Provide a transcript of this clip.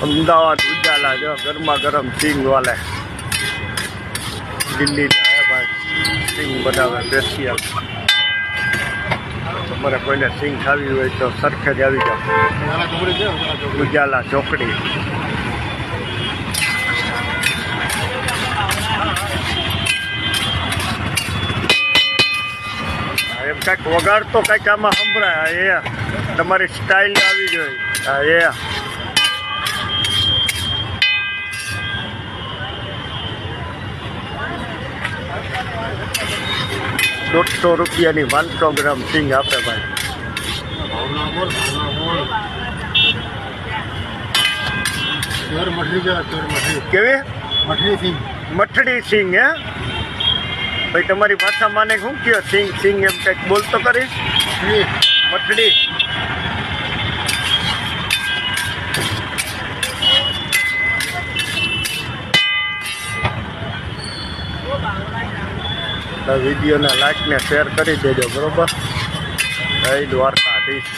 અમદાવાદ ઉજાલા જો ગરમા ગરમ સિંગ વાલે દિલ્હીના હે ભાઈ સિંગ બનાવે સ્પેશિયલ. તમારે કોઈને સિંગ ખાવી હોય તો સરખે જ આવી જાઓ ઉજાલા ચોકડી. એમ કાંઈક વગાડ તો કાંઈક આમાં સંભળાય એ તમારી સ્ટાઇલ આવી જોઈએ. હા એ 150 રૂપિયાની 500 ગ્રામ સિંગ આપે ભાઈ. કેવી મઠડી સિંગ હે ભાઈ? તમારી ભાષા માને શું કયો સિંગ સિંગ એમ કંઈક બોલતો કરીશ મઠડી. વિડીયોને લાઈક ને શેર કરી દેજો બરોબર. જય દ્વારકાધીશ.